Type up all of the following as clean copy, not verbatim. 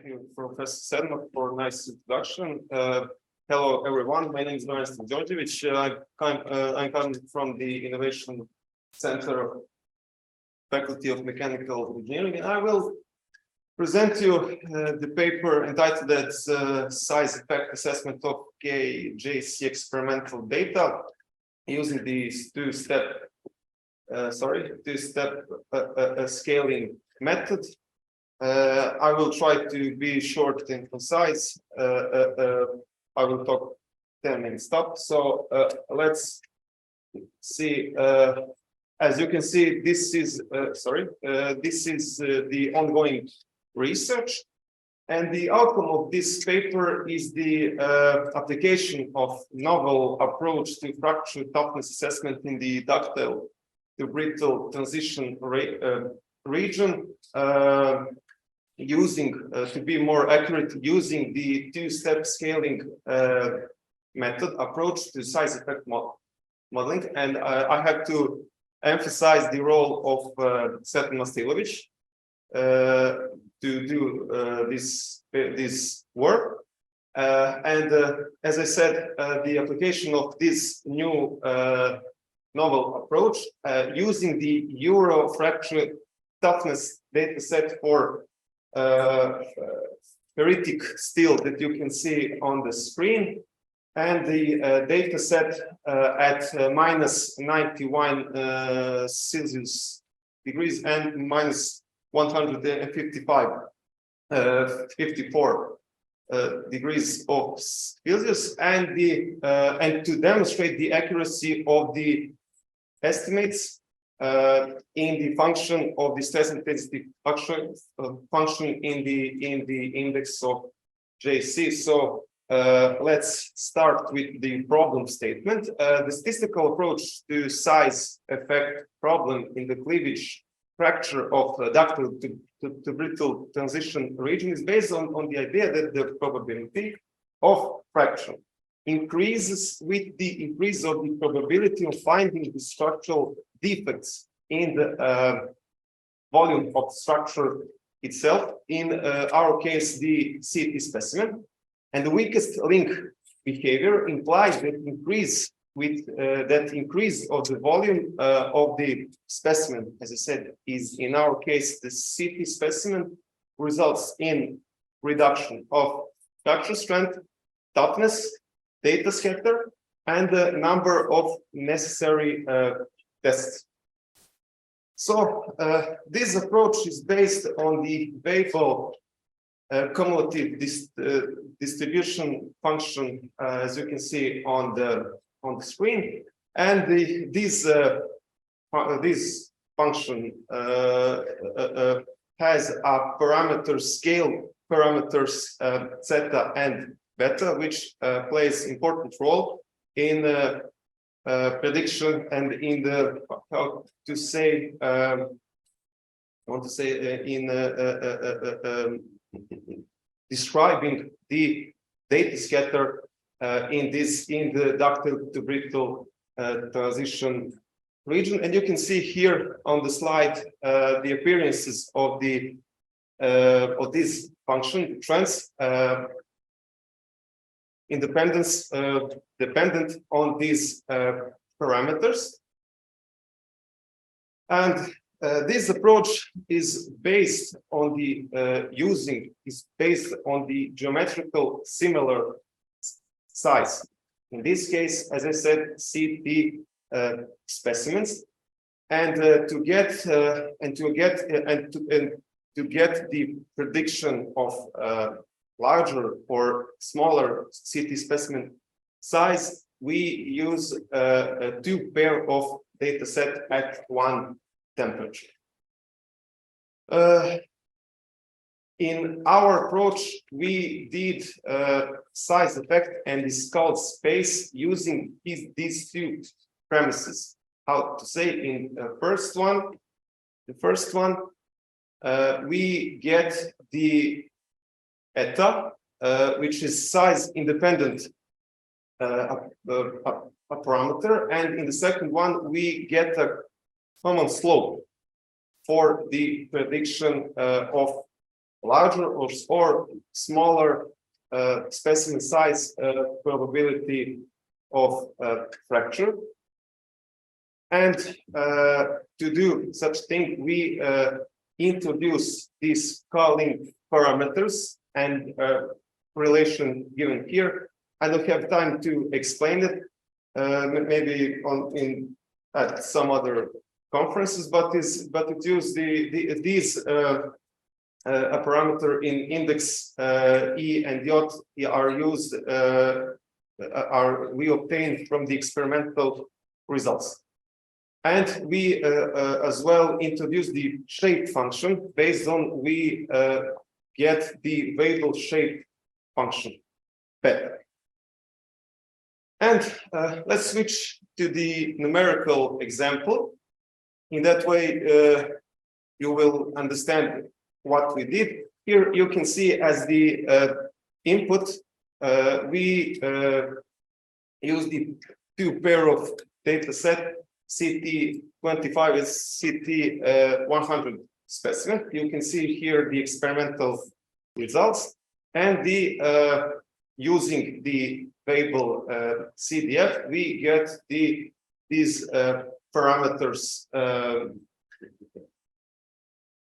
Thank you, Professor Sedmak, for a nice introduction. Hello, everyone. My name is Djordjević. I'm coming from the Innovation Center, Faculty of Mechanical Engineering, and I will present you the paper entitled as Size Effect Assessment of KJC Experimental Data using these two-step scaling method. I will try to be short and concise. I will talk 10 minutes stop. So let's see. As you can see, this is the ongoing research, and the outcome of this paper is the application of novel approach to fracture toughness assessment in the ductile to brittle transition region. Using to be more accurate, using the two-step scaling method approach to size effect modeling, and I have to emphasize the role of Mastilović to do this work. As I said, the application of this new novel approach using the Euro fracture toughness data set for ferritic steel that you can see on the screen, and the data set at minus 91 Celsius degrees and minus 54 degrees of Celsius, and to demonstrate the accuracy of the estimates in the function of the stress intensity function in the index of JC. So let's start with the problem statement. The statistical approach to size effect problem in the cleavage fracture of ductile to brittle transition region is based on the idea that the probability of fracture increases with the increase of the probability of finding the structural defects in the volume of structure itself, in our case the CT specimen, and the weakest link behavior implies that increase of the volume of the specimen, as I said, is in our case the CT specimen, results in reduction of structure strength, toughness, data scatter, and the number of necessary tests. So this approach is based on the Weibull cumulative distribution function, as you can see on the screen, and this function has a parameter scale parameters zeta and beta, which plays important role in prediction and in the describing the data scatter in the ductile to brittle transition region. And you can see here on the slide the appearances of this function trends dependent on these parameters, and this approach is based on the geometrical similar size. In this case, as I said, CT specimens, and to get the prediction of larger or smaller CT specimen size, we use two pair of data set at one temperature. In our approach, we did size effect and discount space using these two premises. How to say? In the first one, we get the eta, which is size independent parameter, and in the second one we get a common slope for the prediction of larger or smaller specimen size probability of fracture. And to do such thing, we introduce these K-link parameters and relation given here. I don't have time to explain it, maybe at some other conferences, but it uses these a parameter in index E and J are used, we obtained from the experimental results. And we as well introduce the shape function based on we get the Weibel shape function better. And let's switch to the numerical example. In that way, you will understand what we did. Here you can see as the input, we use the two pair of data set, CT25 is CT100 specimen. You can see here the experimental results, and the using the Weibel CDF, we get these parameters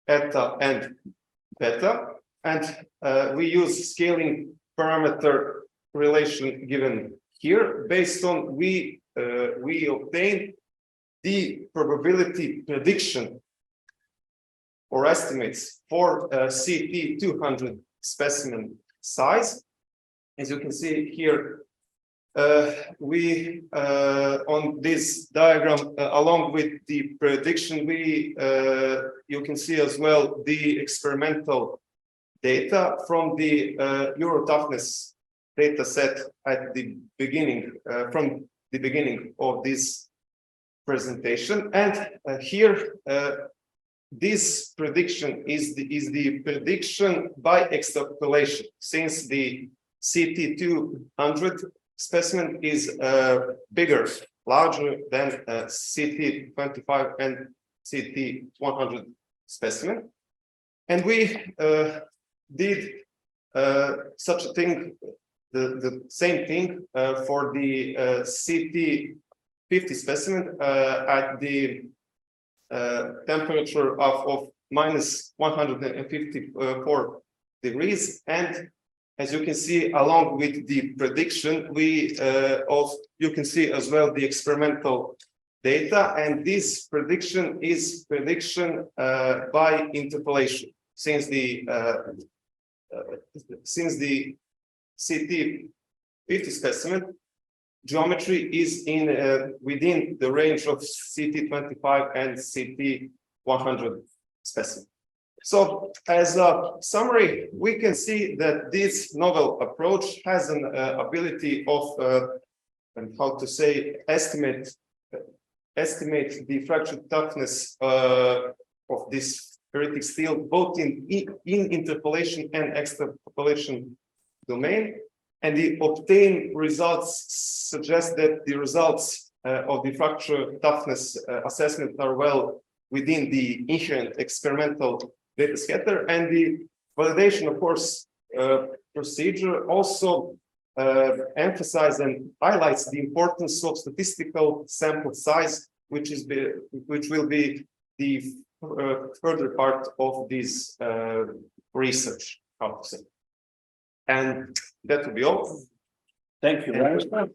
eta and beta, and we use scaling parameter relation given here. Based on we obtain the probability prediction or estimates for CT200 specimen size. As you can see here, we on this diagram, along with the prediction, we you can see as well the experimental data from the Euro toughness data set at the beginning, from the beginning of this presentation. And here, this prediction is the prediction by extrapolation, since the CT200 specimen is bigger, larger than CT25 and CT100 specimen. And we did such a thing, the same thing for the CT50 specimen at the temperature of minus 154 degrees. And as you can see, along with the prediction, we also, you can see as well the experimental data, and this prediction is prediction by interpolation, since the CT50 specimen geometry is in within the range of CT25 and CT100 specimen. So, as a summary, we can see that this novel approach has an ability of, how to say, estimate the fracture toughness of this ferritic steel, both in interpolation and extrapolation domain. And the obtained results suggest that the results of the fracture toughness assessment are well within the inherent experimental data scatter, and the validation, of course, procedure also emphasizes and highlights the importance of statistical sample size, which will be the further part of this research, how to say. And that will be all. Thank you very much.